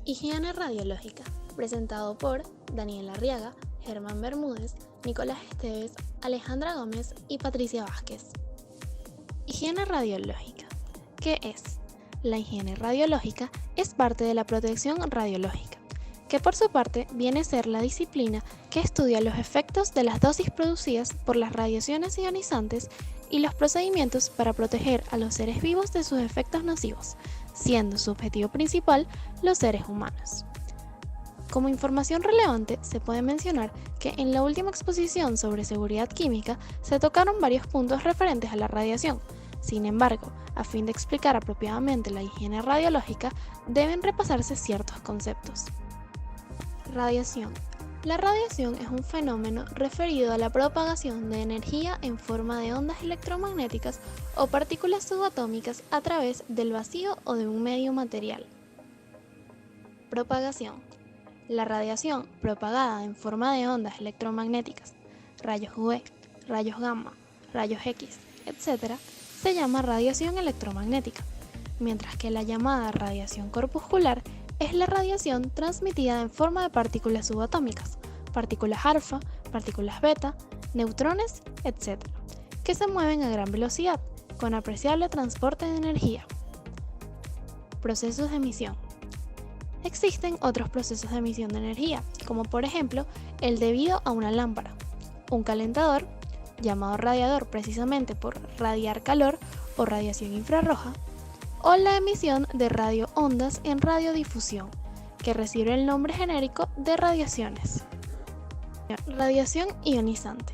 Higiene radiológica, presentado por Daniela Arriaga, Germán Bermúdez, Nicolás Esteves, Alejandra Gómez y Patricia Vázquez. Higiene radiológica. ¿Qué es? La higiene radiológica es parte de la protección radiológica, que por su parte viene a ser la disciplina que estudia los efectos de las dosis producidas por las radiaciones ionizantes y los procedimientos para proteger a los seres vivos de sus efectos nocivos, siendo su objetivo principal los seres humanos. Como información relevante, se puede mencionar que en la última exposición sobre seguridad química se tocaron varios puntos referentes a la radiación. Sin embargo, a fin de explicar apropiadamente la higiene radiológica, deben repasarse ciertos conceptos. Radiación. La radiación es un fenómeno referido a la propagación de energía en forma de ondas electromagnéticas o partículas subatómicas a través del vacío o de un medio material. Propagación. La radiación propagada en forma de ondas electromagnéticas, rayos UV, rayos gamma, rayos X, etc., se llama radiación electromagnética, mientras que la llamada radiación corpuscular es la radiación transmitida en forma de partículas subatómicas, partículas alfa, partículas beta, neutrones, etc., que se mueven a gran velocidad, con apreciable transporte de energía. Procesos de emisión. Existen otros procesos de emisión de energía, como por ejemplo el debido a una lámpara, un calentador, llamado radiador precisamente por radiar calor o radiación infrarroja, o la emisión de radioondas en radiodifusión, que recibe el nombre genérico de radiaciones. Radiación ionizante.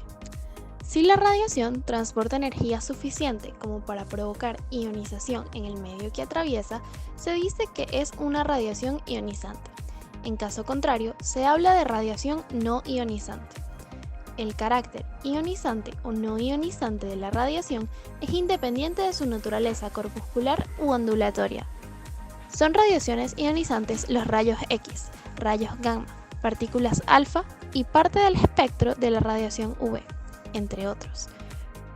Si la radiación transporta energía suficiente como para provocar ionización en el medio que atraviesa, se dice que es una radiación ionizante. En caso contrario, se habla de radiación no ionizante. El carácter ionizante o no ionizante de la radiación es independiente de su naturaleza corpuscular u ondulatoria. Son radiaciones ionizantes los rayos X, rayos gamma, partículas alfa y parte del espectro de la radiación UV, entre otros.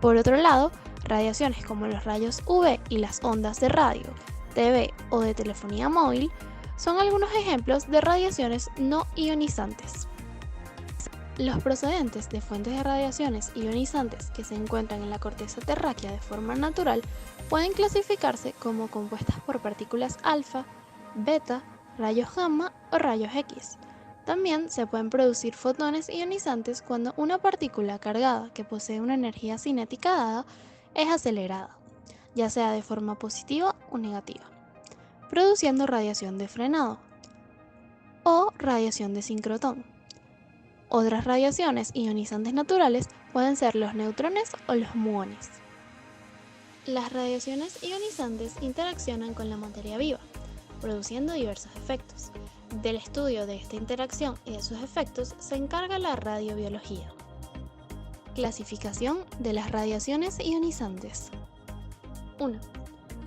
Por otro lado, radiaciones como los rayos UV y las ondas de radio, TV o de telefonía móvil son algunos ejemplos de radiaciones no ionizantes. Los procedentes de fuentes de radiaciones ionizantes que se encuentran en la corteza terráquea de forma natural pueden clasificarse como compuestas por partículas alfa, beta, rayos gamma o rayos X. También se pueden producir fotones ionizantes cuando una partícula cargada que posee una energía cinética dada es acelerada, ya sea de forma positiva o negativa, produciendo radiación de frenado o radiación de sincrotón. Otras radiaciones ionizantes naturales pueden ser los neutrones o los muones. Las radiaciones ionizantes interaccionan con la materia viva, produciendo diversos efectos. Del estudio de esta interacción y de sus efectos se encarga la radiobiología. Clasificación de las radiaciones ionizantes. 1.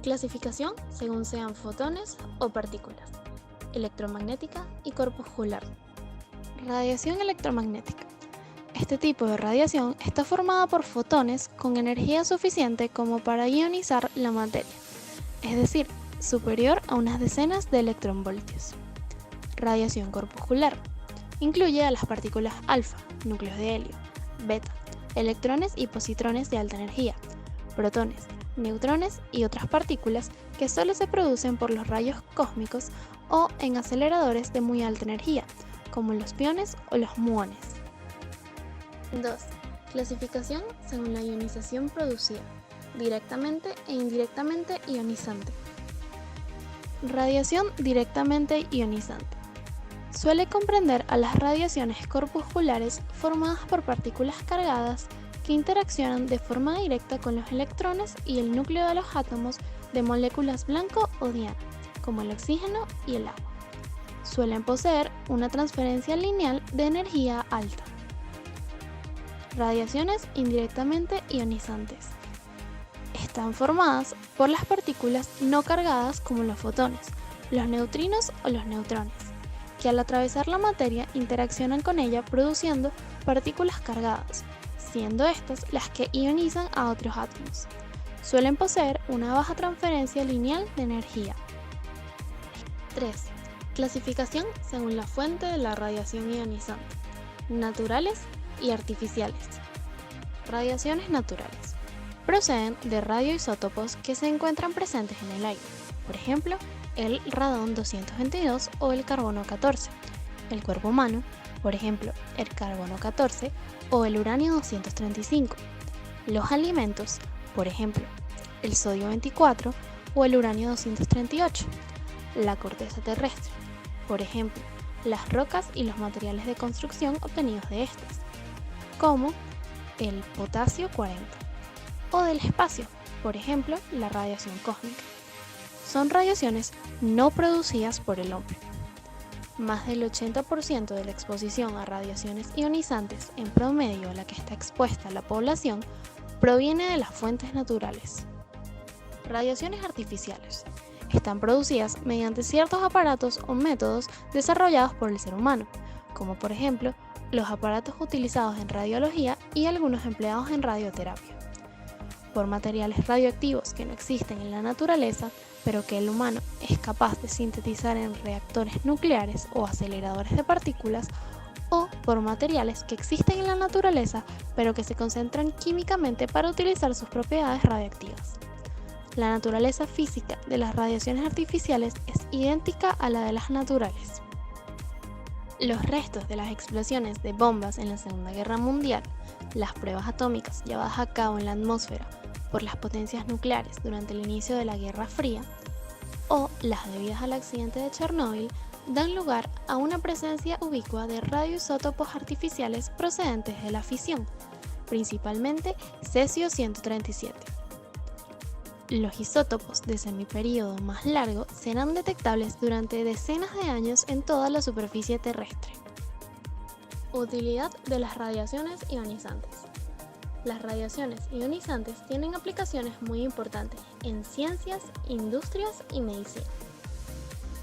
Clasificación según sean fotones o partículas, electromagnética y corpuscular. Radiación electromagnética. Este tipo de radiación está formada por fotones con energía suficiente como para ionizar la materia, es decir, superior a unas decenas de electronvoltios. Radiación corpuscular. Incluye a las partículas alfa, núcleos de helio, beta, electrones y positrones de alta energía, protones, neutrones y otras partículas que solo se producen por los rayos cósmicos o en aceleradores de muy alta energía, como los piones o los muones. 2. Clasificación según la ionización producida, directamente e indirectamente ionizante. Radiación directamente ionizante. Suele comprender a las radiaciones corpusculares formadas por partículas cargadas que interaccionan de forma directa con los electrones y el núcleo de los átomos de moléculas blanco o diana, como el oxígeno y el agua. Suelen poseer una transferencia lineal de energía alta. Radiaciones indirectamente ionizantes. Están formadas por las partículas no cargadas como los fotones, los neutrinos o los neutrones, que al atravesar la materia interaccionan con ella produciendo partículas cargadas, siendo estas las que ionizan a otros átomos. Suelen poseer una baja transferencia lineal de energía. 3. Clasificación según la fuente de la radiación ionizante: naturales y artificiales. Radiaciones naturales proceden de radioisótopos que se encuentran presentes en el aire, por ejemplo, el radón 222 o el carbono 14, el cuerpo humano, por ejemplo, el carbono 14 o el uranio 235, los alimentos, por ejemplo, el sodio 24 o el uranio 238, la corteza terrestre, por ejemplo, las rocas y los materiales de construcción obtenidos de estas, como el potasio 40, o del espacio, por ejemplo, la radiación cósmica. Son radiaciones no producidas por el hombre. Más del 80% de la exposición a radiaciones ionizantes en promedio a la que está expuesta la población proviene de las fuentes naturales. Radiaciones artificiales están producidas mediante ciertos aparatos o métodos desarrollados por el ser humano, como por ejemplo los aparatos utilizados en radiología y algunos empleados en radioterapia, por materiales radioactivos que no existen en la naturaleza, pero que el humano es capaz de sintetizar en reactores nucleares o aceleradores de partículas, o por materiales que existen en la naturaleza, pero que se concentran químicamente para utilizar sus propiedades radioactivas. La naturaleza física de las radiaciones artificiales es idéntica a la de las naturales. Los restos de las explosiones de bombas en la Segunda Guerra Mundial, las pruebas atómicas llevadas a cabo en la atmósfera por las potencias nucleares durante el inicio de la Guerra Fría, o las debidas al accidente de Chernóbil, dan lugar a una presencia ubicua de radioisótopos artificiales procedentes de la fisión, principalmente cesio-137. Los isótopos de semiperíodo más largo serán detectables durante decenas de años en toda la superficie terrestre. Utilidad de las radiaciones ionizantes. Las radiaciones ionizantes tienen aplicaciones muy importantes en ciencias, industrias y medicina.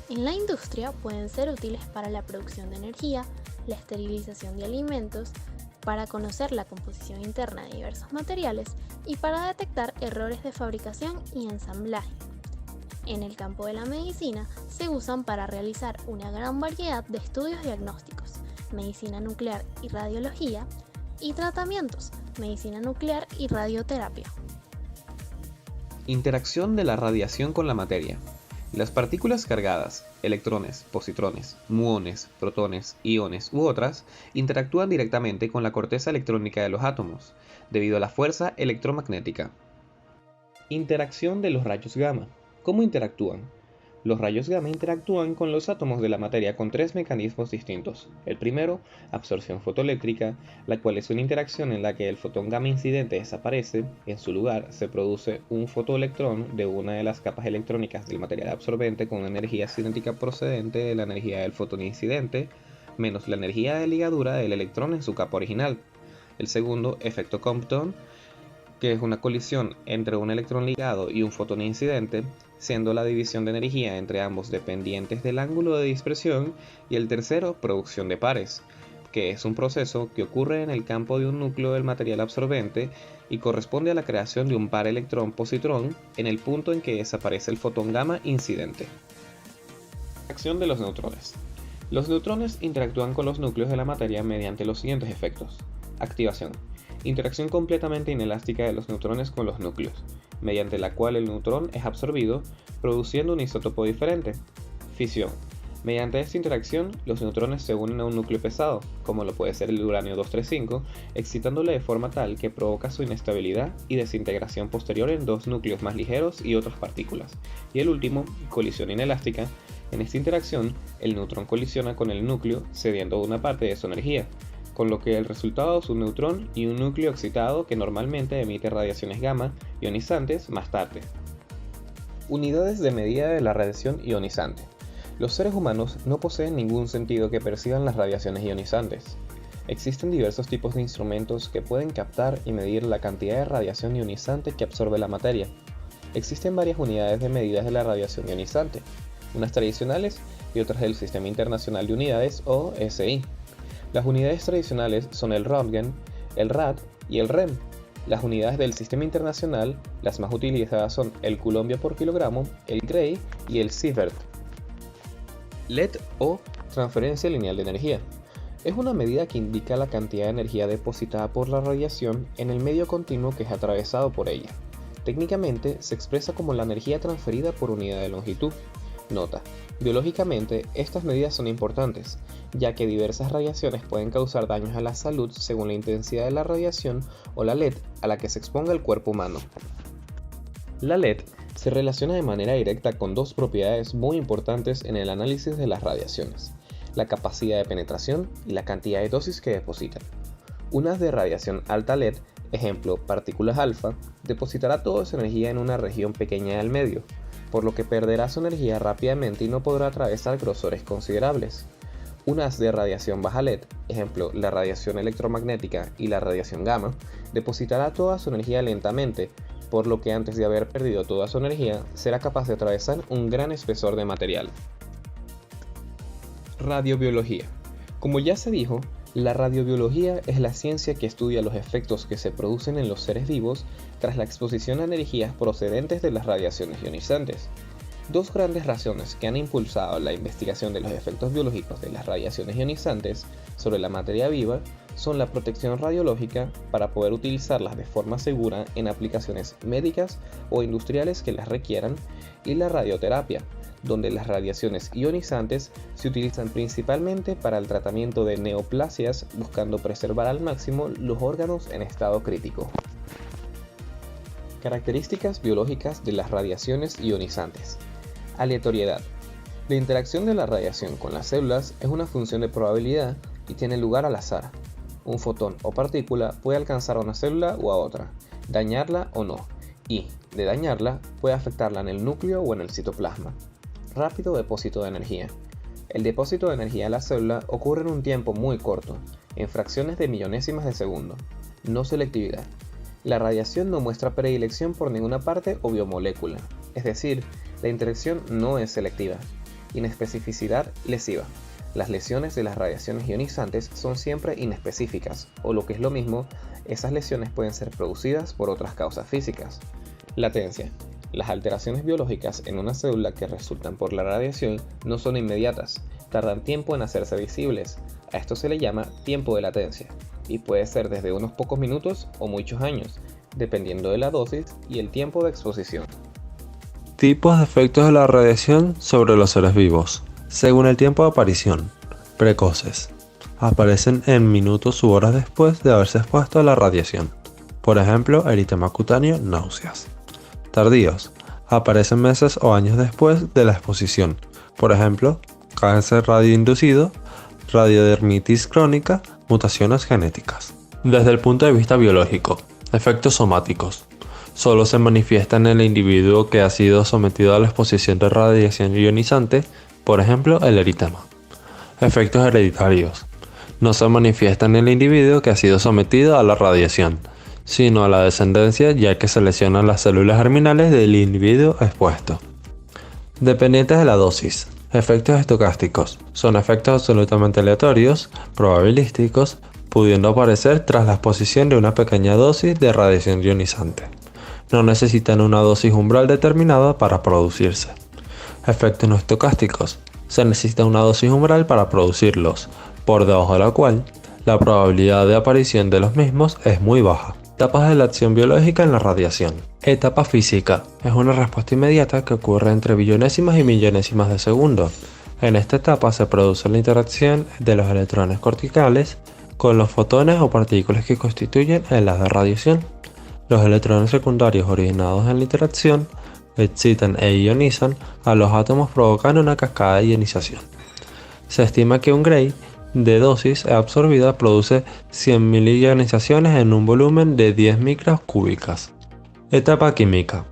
En la industria pueden ser útiles para la producción de energía, la esterilización de alimentos, para conocer la composición interna de diversos materiales y para detectar errores de fabricación y ensamblaje. En el campo de la medicina se usan para realizar una gran variedad de estudios diagnósticos, medicina nuclear y radiología, y tratamientos, medicina nuclear y radioterapia. Interacción de la radiación con la materia. Las partículas cargadas, electrones, positrones, muones, protones, iones u otras, interactúan directamente con la corteza electrónica de los átomos, debido a la fuerza electromagnética. Interacción de los rayos gamma. ¿Cómo interactúan? Los rayos gamma interactúan con los átomos de la materia con tres mecanismos distintos. El primero, absorción fotoeléctrica, la cual es una interacción en la que el fotón gamma incidente desaparece, en su lugar se produce un fotoelectrón de una de las capas electrónicas del material absorbente con una energía cinética procedente de la energía del fotón incidente, menos la energía de ligadura del electrón en su capa original. El segundo, efecto Compton, que es una colisión entre un electrón ligado y un fotón incidente, siendo la división de energía entre ambos dependientes del ángulo de dispersión, y el tercero, producción de pares, que es un proceso que ocurre en el campo de un núcleo del material absorbente y corresponde a la creación de un par electrón-positrón en el punto en que desaparece el fotón gamma incidente. Acción de los neutrones. Los neutrones interactúan con los núcleos de la materia mediante los siguientes efectos. Activación. Interacción completamente inelástica de los neutrones con los núcleos, mediante la cual el neutrón es absorbido, produciendo un isótopo diferente. Fisión. Mediante esta interacción, los neutrones se unen a un núcleo pesado, como lo puede ser el uranio 235, excitándole de forma tal que provoca su inestabilidad y desintegración posterior en dos núcleos más ligeros y otras partículas. Y el último, colisión inelástica. En esta interacción, el neutrón colisiona con el núcleo, cediendo una parte de su energía, con lo que el resultado es un neutrón y un núcleo excitado que normalmente emite radiaciones gamma ionizantes más tarde. Unidades de medida de la radiación ionizante. Los seres humanos no poseen ningún sentido que perciban las radiaciones ionizantes. Existen diversos tipos de instrumentos que pueden captar y medir la cantidad de radiación ionizante que absorbe la materia. Existen varias unidades de medidas de la radiación ionizante, unas tradicionales y otras del Sistema Internacional de Unidades o SI. Las unidades tradicionales son el Röntgen, el rad y el rem. Las unidades del Sistema Internacional, las más utilizadas son el Columbia por kilogramo, el Gray y el Sievert. LED o transferencia lineal de energía. Es una medida que indica la cantidad de energía depositada por la radiación en el medio continuo que es atravesado por ella. Técnicamente se expresa como la energía transferida por unidad de longitud. Nota: biológicamente estas medidas son importantes, ya que diversas radiaciones pueden causar daños a la salud según la intensidad de la radiación o la LED a la que se exponga el cuerpo humano. La LED se relaciona de manera directa con dos propiedades muy importantes en el análisis de las radiaciones: la capacidad de penetración y la cantidad de dosis que depositan. Una de radiación alta LED, ejemplo partículas alfa, depositará toda su energía en una región pequeña del medio, por lo que perderá su energía rápidamente y no podrá atravesar grosores considerables. Unas de radiación baja LED, ejemplo la radiación electromagnética y la radiación gamma, depositará toda su energía lentamente, por lo que antes de haber perdido toda su energía, será capaz de atravesar un gran espesor de material. Radiobiología. Como ya se dijo, la radiobiología es la ciencia que estudia los efectos que se producen en los seres vivos tras la exposición a energías procedentes de las radiaciones ionizantes. Dos grandes razones que han impulsado la investigación de los efectos biológicos de las radiaciones ionizantes sobre la materia viva son la protección radiológica para poder utilizarlas de forma segura en aplicaciones médicas o industriales que las requieran, y la radioterapia, donde las radiaciones ionizantes se utilizan principalmente para el tratamiento de neoplasias, buscando preservar al máximo los órganos en estado crítico. Características biológicas de las radiaciones ionizantes. Aleatoriedad. La interacción de la radiación con las células es una función de probabilidad y tiene lugar al azar. Un fotón o partícula puede alcanzar a una célula o a otra, dañarla o no, y, de dañarla, puede afectarla en el núcleo o en el citoplasma. Rápido depósito de energía. El depósito de energía de la célula ocurre en un tiempo muy corto, en fracciones de millonésimas de segundo. No selectividad. La radiación no muestra predilección por ninguna parte o biomolécula, es decir, la interacción no es selectiva. Inespecificidad lesiva. Las lesiones de las radiaciones ionizantes son siempre inespecíficas, o lo que es lo mismo, esas lesiones pueden ser producidas por otras causas físicas. Latencia. Las alteraciones biológicas en una célula que resultan por la radiación no son inmediatas, tardan tiempo en hacerse visibles. A esto se le llama tiempo de latencia, y puede ser desde unos pocos minutos o muchos años, dependiendo de la dosis y el tiempo de exposición. Tipos de efectos de la radiación sobre los seres vivos. Según el tiempo de aparición. Precoces. Aparecen en minutos u horas después de haberse expuesto a la radiación. Por ejemplo, eritema cutáneo, náuseas. Tardíos. Aparecen meses o años después de la exposición. Por ejemplo, cáncer radioinducido, radiodermitis crónica, mutaciones genéticas. Desde el punto de vista biológico, efectos somáticos. Solo se manifiestan en el individuo que ha sido sometido a la exposición de radiación ionizante, por ejemplo, el eritema. Efectos hereditarios. No se manifiestan en el individuo que ha sido sometido a la radiación, sino a la descendencia, ya que se lesionan las células germinales del individuo expuesto. Dependientes de la dosis. Efectos estocásticos. Son efectos absolutamente aleatorios, probabilísticos, pudiendo aparecer tras la exposición de una pequeña dosis de radiación ionizante. No necesitan una dosis umbral determinada para producirse. Efectos no estocásticos. Se necesita una dosis umbral para producirlos, por debajo de la cual la probabilidad de aparición de los mismos es muy baja. Etapas de la acción biológica en la radiación. Etapa física. Es una respuesta inmediata que ocurre entre billonésimas y millonésimas de segundo. En esta etapa se produce la interacción de los electrones corticales con los fotones o partículas que constituyen el haz de radiación. Los electrones secundarios originados en la interacción excitan e ionizan a los átomos, provocando una cascada de ionización. Se estima que un Gray de dosis absorbida produce 100.000 ionizaciones en un volumen de 10 micras cúbicas. Etapa química.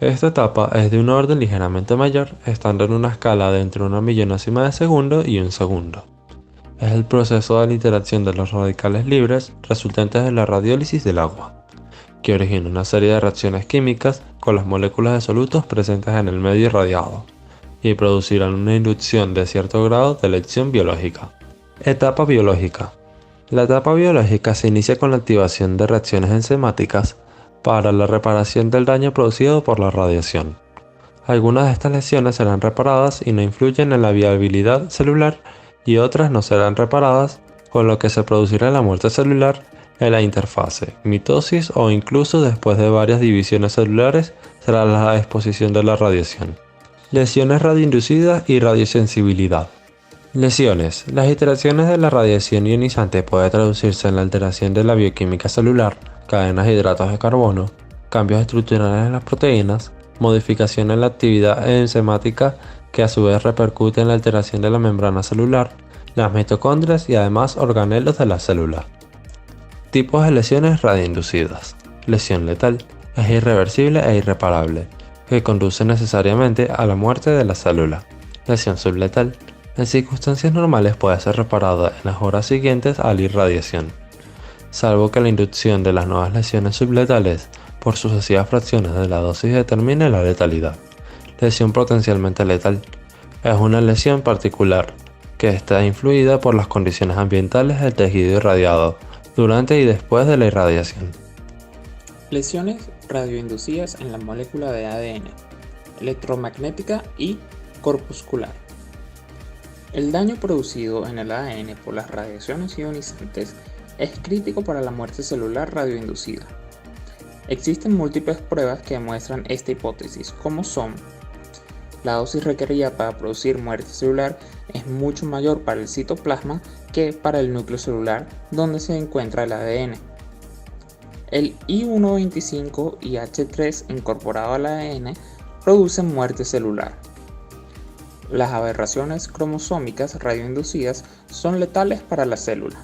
Esta etapa es de un orden ligeramente mayor, estando en una escala de entre una millonésima de segundo y un segundo. Es el proceso de la interacción de los radicales libres resultantes de la radiólisis del agua, que origina una serie de reacciones químicas con las moléculas de solutos presentes en el medio irradiado, y producirán una inducción de cierto grado de elección biológica. Etapa biológica. La etapa biológica se inicia con la activación de reacciones enzimáticas para la reparación del daño producido por la radiación. Algunas de estas lesiones serán reparadas y no influyen en la viabilidad celular y otras no serán reparadas, con lo que se producirá la muerte celular en la interfase, mitosis o incluso después de varias divisiones celulares tras la exposición de la radiación. Lesiones radioinducidas y radiosensibilidad. Lesiones. Las iteraciones de la radiación ionizante pueden traducirse en la alteración de la bioquímica celular, cadenas de hidratos de carbono, cambios estructurales en las proteínas, modificación en la actividad enzimática que a su vez repercute en la alteración de la membrana celular, las mitocondrias y además organelos de la célula. Tipos de lesiones radioinducidas. Lesión letal. Es irreversible e irreparable, que conduce necesariamente a la muerte de la célula. Lesión subletal. En circunstancias normales puede ser reparada en las horas siguientes a la irradiación, salvo que la inducción de las nuevas lesiones subletales por sucesivas fracciones de la dosis determine la letalidad. Lesión potencialmente letal. Es una lesión particular que está influida por las condiciones ambientales del tejido irradiado durante y después de la irradiación. Lesiones radioinducidas en la molécula de ADN, electromagnética y corpuscular. El daño producido en el ADN por las radiaciones ionizantes es crítico para la muerte celular radioinducida. Existen múltiples pruebas que demuestran esta hipótesis, como son: la dosis requerida para producir muerte celular es mucho mayor para el citoplasma que para el núcleo celular donde se encuentra el ADN. El I125 y H3 incorporado al ADN producen muerte celular. Las aberraciones cromosómicas radioinducidas son letales para la célula.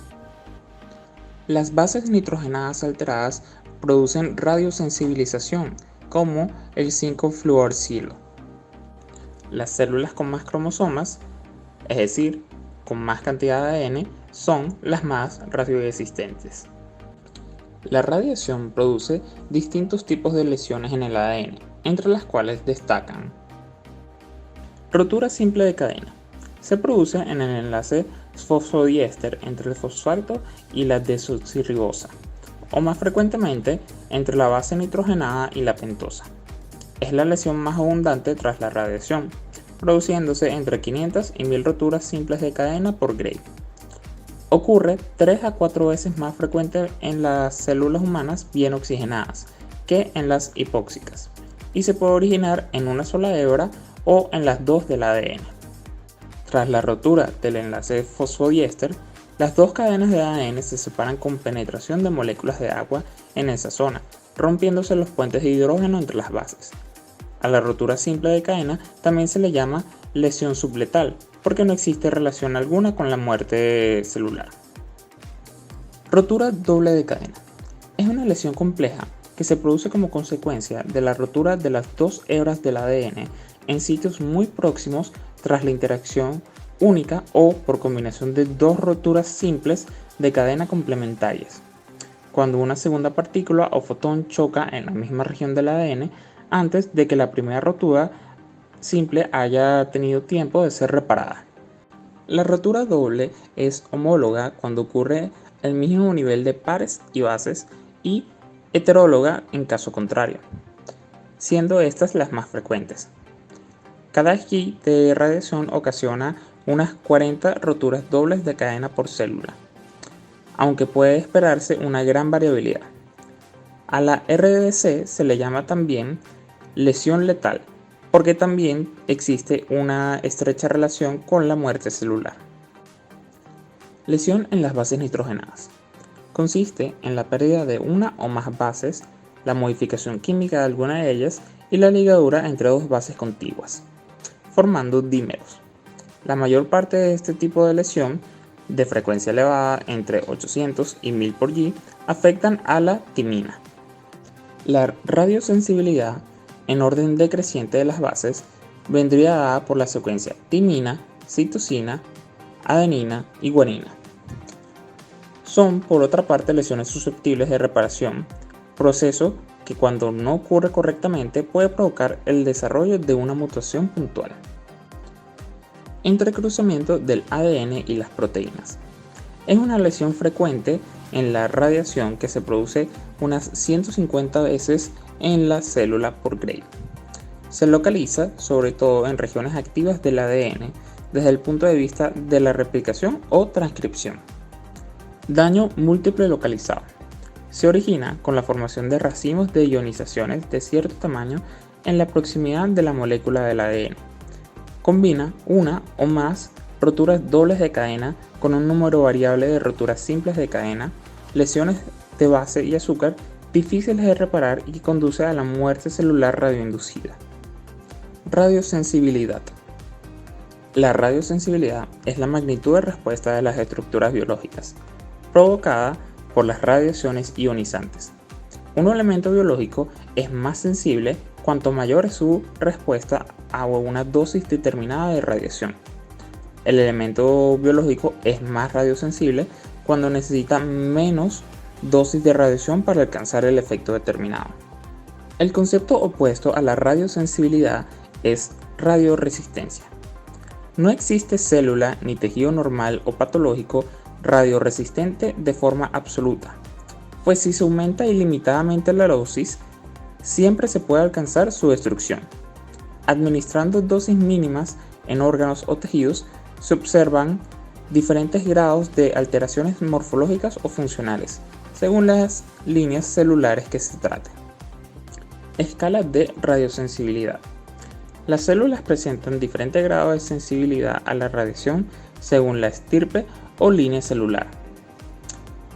Las bases nitrogenadas alteradas producen radiosensibilización, como el 5-fluoracilo. Las células con más cromosomas, es decir, con más cantidad de ADN, son las más radioresistentes. La radiación produce distintos tipos de lesiones en el ADN, entre las cuales destacan: rotura simple de cadena. Se produce en el enlace fosfodiéster entre el fosfato y la desoxirribosa, o más frecuentemente entre la base nitrogenada y la pentosa. Es la lesión más abundante tras la radiación, produciéndose entre 500 y 1000 roturas simples de cadena por Gray. Ocurre 3 a 4 veces más frecuente en las células humanas bien oxigenadas que en las hipóxicas, y se puede originar en una sola hebra o en las dos del ADN. Tras la rotura del enlace fosfodiéster, las dos cadenas de ADN se separan con penetración de moléculas de agua en esa zona, rompiéndose los puentes de hidrógeno entre las bases. A la rotura simple de cadena también se le llama lesión subletal, porque no existe relación alguna con la muerte celular. Rotura doble de cadena. Es una lesión compleja que se produce como consecuencia de la rotura de las dos hebras del ADN en sitios muy próximos tras la interacción única o por combinación de dos roturas simples de cadena complementarias. Cuando una segunda partícula o fotón choca en la misma región del ADN antes de que la primera rotura simple haya tenido tiempo de ser reparada. La rotura doble es homóloga cuando ocurre al mismo nivel de pares y bases, y heteróloga en caso contrario, siendo estas las más frecuentes. Cada G de radiación ocasiona unas 40 roturas dobles de cadena por célula, aunque puede esperarse una gran variabilidad. A la RDC se le llama también lesión letal, porque también existe una estrecha relación con la muerte celular. Lesión en las bases nitrogenadas. Consiste en la pérdida de una o más bases, la modificación química de alguna de ellas y la ligadura entre dos bases contiguas, formando dímeros. La mayor parte de este tipo de lesión, de frecuencia elevada entre 800 y 1000 por G, afectan a la timina. La radiosensibilidad en orden decreciente de las bases vendría dada por la secuencia timina, citosina, adenina y guanina. Son, por otra parte, lesiones susceptibles de reparación, proceso que cuando no ocurre correctamente puede provocar el desarrollo de una mutación puntual. Entrecruzamiento del ADN y las proteínas. Es una lesión frecuente en la radiación que se produce unas 150 veces en la célula por Gray. se localiza sobre todo en regiones activas del ADN desde el punto de vista de la replicación o transcripción. Daño múltiple localizado. Se origina con la formación de racimos de ionizaciones de cierto tamaño en la proximidad de la molécula del ADN. Combina una o más roturas dobles de cadena con un número variable de roturas simples de cadena, lesiones de base y azúcar difíciles de reparar y que conduce a la muerte celular radioinducida. Radiosensibilidad. La radiosensibilidad es la magnitud de respuesta de las estructuras biológicas, provocada por las radiaciones ionizantes. Un elemento biológico es más sensible cuanto mayor es su respuesta a una dosis determinada de radiación. El elemento biológico es más radiosensible cuando necesita menos dosis de radiación para alcanzar el efecto determinado. El concepto opuesto a la radiosensibilidad es radioresistencia. No existe célula ni tejido normal o patológico radioresistente de forma absoluta, pues si se aumenta ilimitadamente la dosis, siempre se puede alcanzar su destrucción. Administrando dosis mínimas en órganos o tejidos, se observan diferentes grados de alteraciones morfológicas o funcionales, según las líneas celulares que se trate. Escala de radiosensibilidad. Las células presentan diferentes grados de sensibilidad a la radiación según la estirpe o línea celular.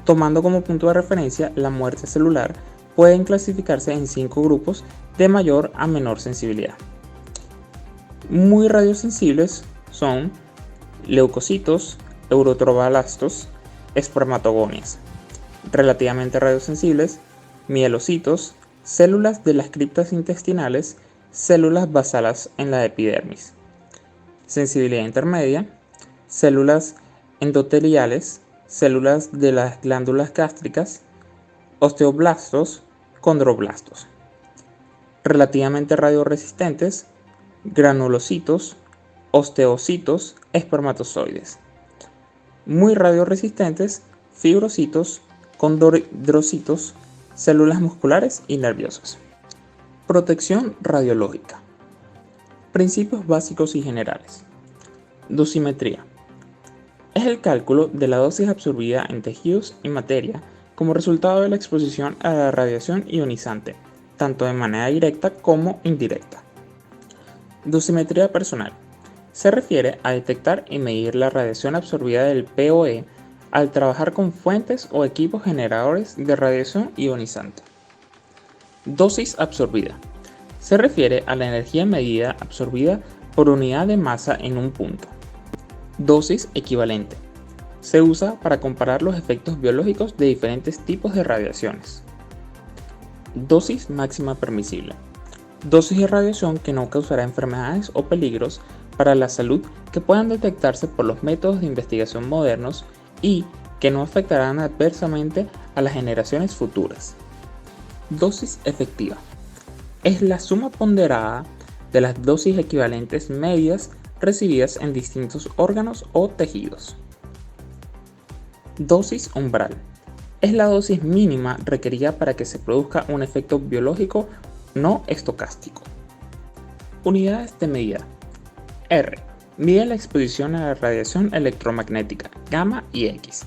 Tomando como punto de referencia la muerte celular, pueden clasificarse en 5 grupos de mayor a menor sensibilidad. Muy radiosensibles son leucocitos, eritroblastos, espermatogonias. Relativamente radiosensibles, mielocitos, células de las criptas intestinales, células basales en la epidermis. Sensibilidad intermedia, células endoteliales, células de las glándulas gástricas, osteoblastos, condroblastos. Relativamente radioresistentes, granulocitos, osteocitos, espermatozoides. Muy radioresistentes, fibrocitos, condrocitos, células musculares y nerviosas. Protección radiológica. Principios básicos y generales. Dosimetría. Es el cálculo de la dosis absorbida en tejidos y materia como resultado de la exposición a la radiación ionizante, tanto de manera directa como indirecta. Dosimetría personal. Se refiere a detectar y medir la radiación absorbida del PoE al trabajar con fuentes o equipos generadores de radiación ionizante. Dosis absorbida. Se refiere a la energía medida absorbida por unidad de masa en un punto. Dosis equivalente. Se usa para comparar los efectos biológicos de diferentes tipos de radiaciones. Dosis máxima permisible. Dosis de radiación que no causará enfermedades o peligros para la salud que puedan detectarse por los métodos de investigación modernos y que no afectarán adversamente a las generaciones futuras. Dosis efectiva. Es la suma ponderada de las dosis equivalentes medias recibidas en distintos órganos o tejidos. Dosis umbral. Es la dosis mínima requerida para que se produzca un efecto biológico no estocástico. Unidades de medida. R. Mide la exposición a la radiación electromagnética, gamma y X.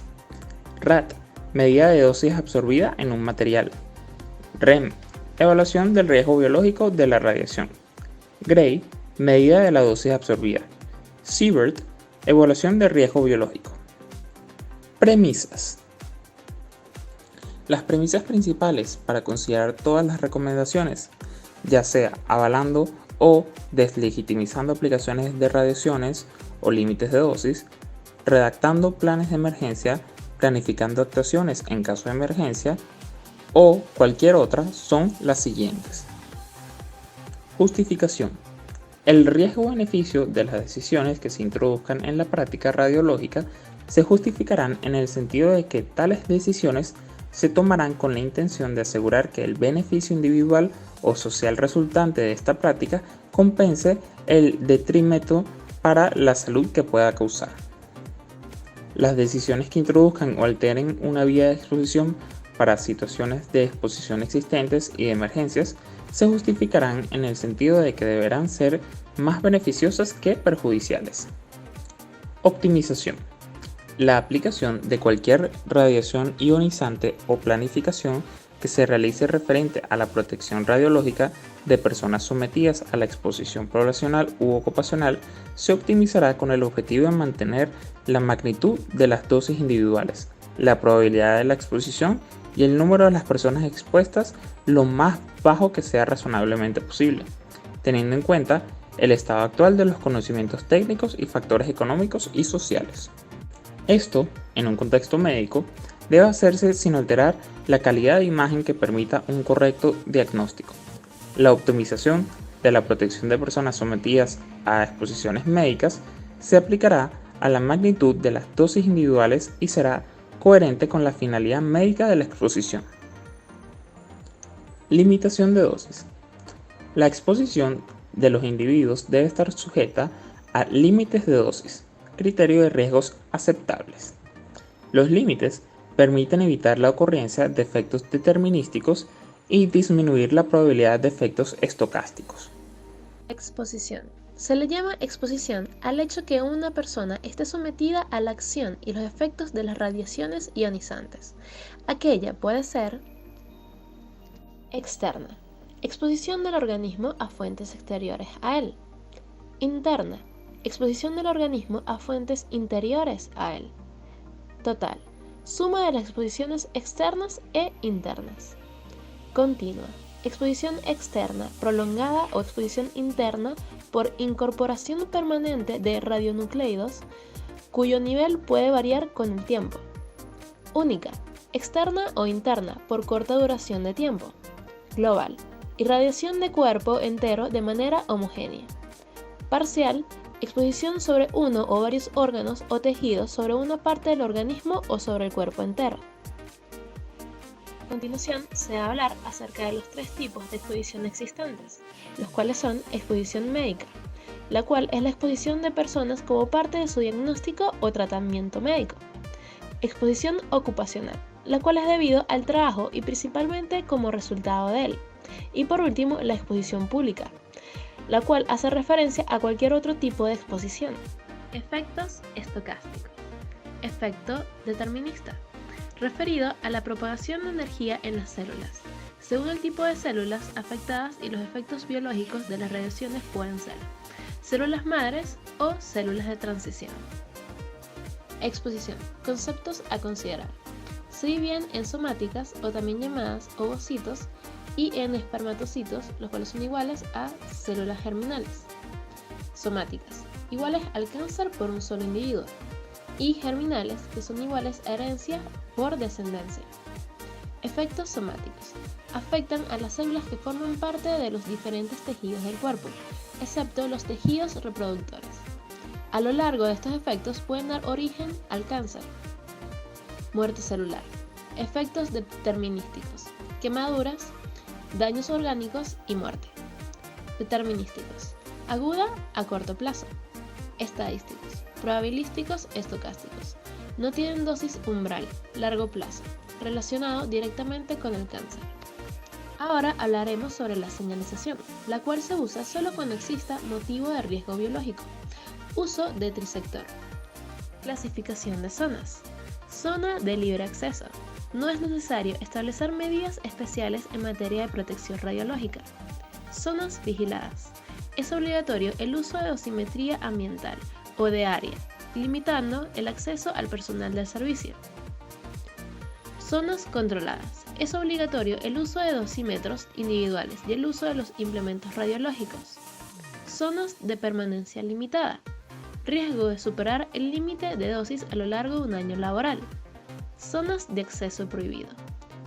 RAT. Medida de dosis absorbida en un material. REM. Evaluación del riesgo biológico de la radiación. Gray. Medida de la dosis absorbida. Siebert. Evaluación de riesgo biológico. Premisas. Las premisas principales para considerar todas las recomendaciones, ya sea avalando o deslegitimizando aplicaciones de radiaciones o límites de dosis, redactando planes de emergencia, planificando actuaciones en caso de emergencia o cualquier otra, son las siguientes. Justificación. El riesgo-beneficio de las decisiones que se introduzcan en la práctica radiológica se justificarán en el sentido de que tales decisiones se tomarán con la intención de asegurar que el beneficio individual o social resultante de esta práctica compense el detrimento para la salud que pueda causar. Las decisiones que introduzcan o alteren una vía de exposición para situaciones de exposición existentes y de emergencias se justificarán en el sentido de que deberán ser más beneficiosas que perjudiciales. Optimización. La aplicación de cualquier radiación ionizante o planificación que se realice referente a la protección radiológica de personas sometidas a la exposición poblacional u ocupacional se optimizará con el objetivo de mantener la magnitud de las dosis individuales, la probabilidad de la exposición y el número de las personas expuestas lo más bajo que sea razonablemente posible, teniendo en cuenta el estado actual de los conocimientos técnicos y factores económicos y sociales. Esto, en un contexto médico, debe hacerse sin alterar la calidad de imagen que permita un correcto diagnóstico. La optimización de la protección de personas sometidas a exposiciones médicas se aplicará a la magnitud de las dosis individuales y será coherente con la finalidad médica de la exposición. Limitación de dosis. La exposición de los individuos debe estar sujeta a límites de dosis, criterio de riesgos aceptables. Los límites permiten evitar la ocurrencia de efectos determinísticos y disminuir la probabilidad de efectos estocásticos. Exposición. Se le llama exposición al hecho que una persona esté sometida a la acción y los efectos de las radiaciones ionizantes. Aquella puede ser externa. Exposición del organismo a fuentes exteriores a él. Interna. Exposición del organismo a fuentes interiores a él. Total. Suma de las exposiciones externas e internas. Continua. Exposición externa, prolongada o exposición interna por incorporación permanente de radionucleidos cuyo nivel puede variar con el tiempo. Única. Externa o interna por corta duración de tiempo. Global. Irradiación de cuerpo entero de manera homogénea. Parcial. Exposición sobre uno o varios órganos o tejidos sobre una parte del organismo o sobre el cuerpo entero. A continuación, se va a hablar acerca de los tres tipos de exposición existentes, los cuales son exposición médica, la cual es la exposición de personas como parte de su diagnóstico o tratamiento médico. Exposición ocupacional, la cual es debido al trabajo y principalmente como resultado de él. Y por último, la exposición pública, la cual hace referencia a cualquier otro tipo de exposición. Efectos estocásticos. Efecto determinista, referido a la propagación de energía en las células, según el tipo de células afectadas y los efectos biológicos de las radiaciones pueden ser células madres o células de transición. Exposición. Conceptos a considerar. Se dividen en somáticas o también llamadas ovocitos y en espermatocitos, los cuales son iguales a células germinales. Somáticas, iguales al cáncer por un solo individuo, y germinales, que son iguales a herencia por descendencia. Efectos somáticos. Afectan a las células que forman parte de los diferentes tejidos del cuerpo, excepto los tejidos reproductores. A lo largo de estos efectos pueden dar origen al cáncer. Muerte celular. Efectos determinísticos. Quemaduras, daños orgánicos y muerte. Determinísticos. Aguda a corto plazo. Estadísticos. Probabilísticos estocásticos. No tienen dosis umbral, largo plazo, relacionado directamente con el cáncer. Ahora hablaremos sobre la señalización, la cual se usa solo cuando exista motivo de riesgo biológico. Uso de trisector. Clasificación de zonas. Zona de libre acceso. No es necesario establecer medidas especiales en materia de protección radiológica. Zonas vigiladas. Es obligatorio el uso de dosimetría ambiental o de área, limitando el acceso al personal del servicio. Zonas controladas. Es obligatorio el uso de dosímetros individuales y el uso de los implementos radiológicos. Zonas de permanencia limitada. Riesgo de superar el límite de dosis a lo largo de un año laboral. Zonas de acceso prohibido.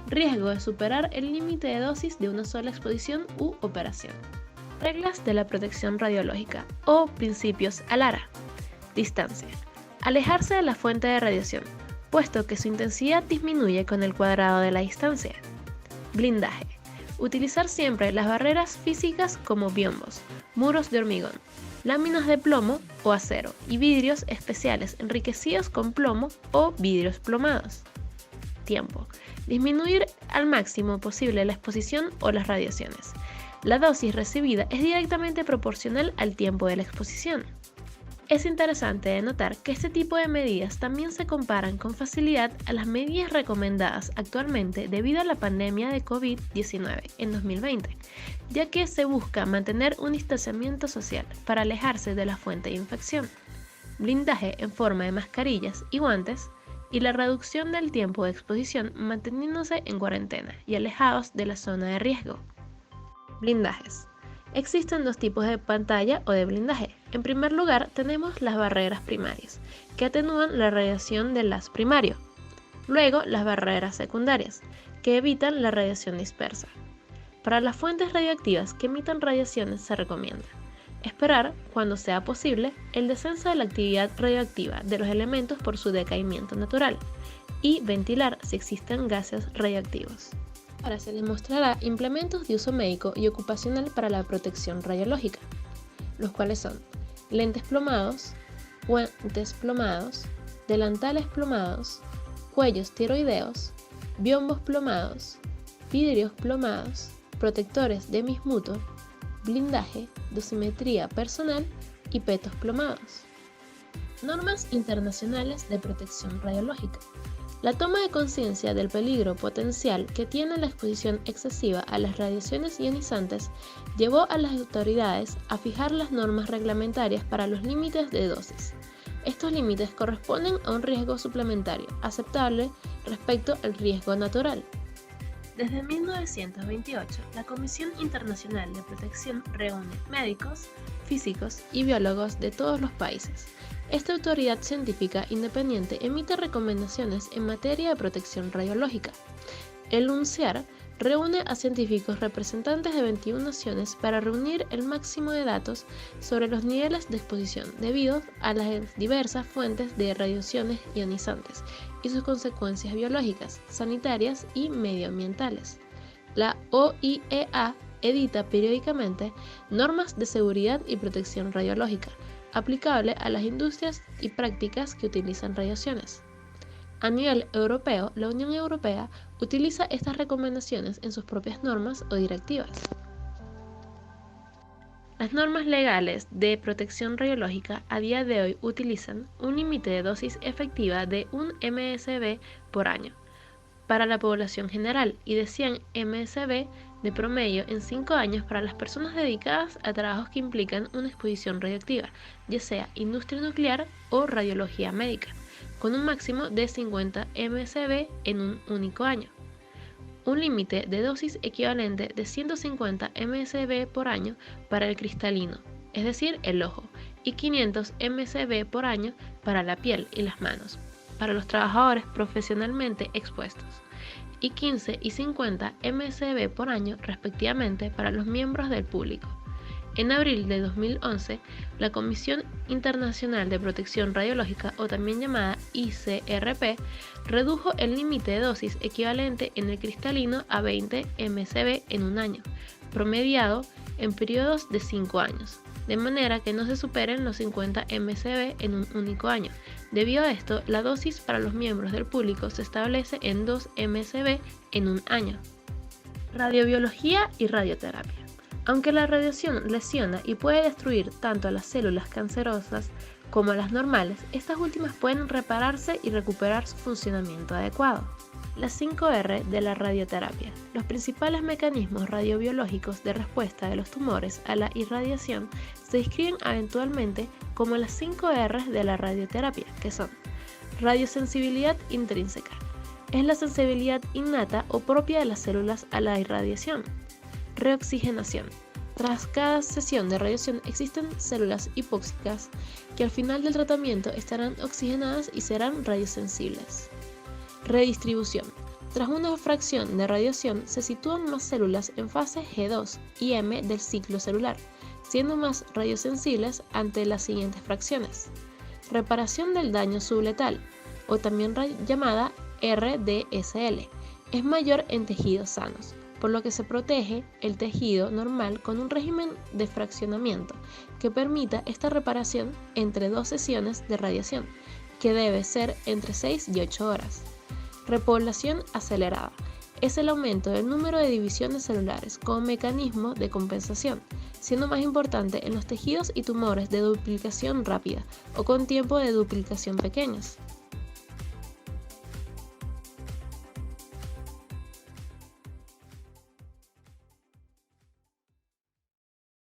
Riesgo de superar el límite de dosis de una sola exposición u operación. Reglas de la protección radiológica o principios ALARA. Distancia. Alejarse de la fuente de radiación, puesto que su intensidad disminuye con el cuadrado de la distancia. Blindaje. Utilizar siempre las barreras físicas como biombos, muros de hormigón, láminas de plomo o acero y vidrios especiales enriquecidos con plomo o vidrios plomados. Tiempo. Disminuir al máximo posible la exposición o las radiaciones. La dosis recibida es directamente proporcional al tiempo de la exposición. Es interesante de notar que este tipo de medidas también se comparan con facilidad a las medidas recomendadas actualmente debido a la pandemia de COVID-19 en 2020, ya que se busca mantener un distanciamiento social para alejarse de la fuente de infección, blindaje en forma de mascarillas y guantes, y la reducción del tiempo de exposición manteniéndose en cuarentena y alejados de la zona de riesgo. Blindajes. Existen dos tipos de pantalla o de blindaje. En primer lugar, tenemos las barreras primarias, que atenúan la radiación del haz primario. Luego, las barreras secundarias, que evitan la radiación dispersa. Para las fuentes radioactivas que emitan radiaciones se recomienda esperar, cuando sea posible, el descenso de la actividad radioactiva de los elementos por su decaimiento natural y ventilar si existen gases radioactivos. Ahora se les mostrará implementos de uso médico y ocupacional para la protección radiológica, los cuales son lentes plomados, guantes plomados, delantales plomados, cuellos tiroideos, biombos plomados, vidrios plomados, protectores de bismuto, blindaje, dosimetría personal y petos plomados. Normas internacionales de protección radiológica. La toma de conciencia del peligro potencial que tiene la exposición excesiva a las radiaciones ionizantes llevó a las autoridades a fijar las normas reglamentarias para los límites de dosis. Estos límites corresponden a un riesgo suplementario aceptable respecto al riesgo natural. Desde 1928, la Comisión Internacional de Protección reúne médicos, físicos y biólogos de todos los países. Esta autoridad científica independiente emite recomendaciones en materia de protección radiológica. El UNCEAR reúne a científicos representantes de 21 naciones para reunir el máximo de datos sobre los niveles de exposición debido a las diversas fuentes de radiaciones ionizantes y sus consecuencias biológicas, sanitarias y medioambientales. La OIEA edita periódicamente normas de seguridad y protección radiológica aplicable a las industrias y prácticas que utilizan radiaciones. A nivel europeo, la Unión Europea utiliza estas recomendaciones en sus propias normas o directivas. Las normas legales de protección radiológica a día de hoy utilizan un límite de dosis efectiva de 1 mSv por año para la población general y de 100 mSv de promedio en 5 años para las personas dedicadas a trabajos que implican una exposición radioactiva, ya sea industria nuclear o radiología médica, con un máximo de 50 mSv en un único año. Un límite de dosis equivalente de 150 mSv por año para el cristalino, es decir, el ojo, y 500 mSv por año para la piel y las manos, para los trabajadores profesionalmente expuestos, y 15 y 50 mSv por año respectivamente para los miembros del público. En abril de 2011, la Comisión Internacional de Protección Radiológica, o también llamada ICRP, redujo el límite de dosis equivalente en el cristalino a 20 mSv en un año, promediado en periodos de 5 años, de manera que no se superen los 50 mSv en un único año. Debido a esto, la dosis para los miembros del público se establece en 2 mSv en un año. Radiobiología y radioterapia. Aunque la radiación lesiona y puede destruir tanto a las células cancerosas como a las normales, estas últimas pueden repararse y recuperar su funcionamiento adecuado. Las 5R de la radioterapia. Los principales mecanismos radiobiológicos de respuesta de los tumores a la irradiación se describen eventualmente como las 5R de la radioterapia, que son: radiosensibilidad intrínseca. Es la sensibilidad innata o propia de las células a la irradiación. Reoxigenación. Tras cada sesión de radiación existen células hipóxicas que al final del tratamiento estarán oxigenadas y serán radiosensibles. Redistribución. Tras una fracción de radiación se sitúan más células en fase G2 y M del ciclo celular, siendo más radiosensibles ante las siguientes fracciones. Reparación del daño subletal, o también llamada RDSL, es mayor en tejidos sanos, por lo que se protege el tejido normal con un régimen de fraccionamiento que permita esta reparación entre 2 sesiones de radiación, que debe ser entre 6 y 8 horas. Repoblación acelerada. es el aumento del número de divisiones celulares como mecanismo de compensación, siendo más importante en los tejidos y tumores de duplicación rápida o con tiempo de duplicación pequeños.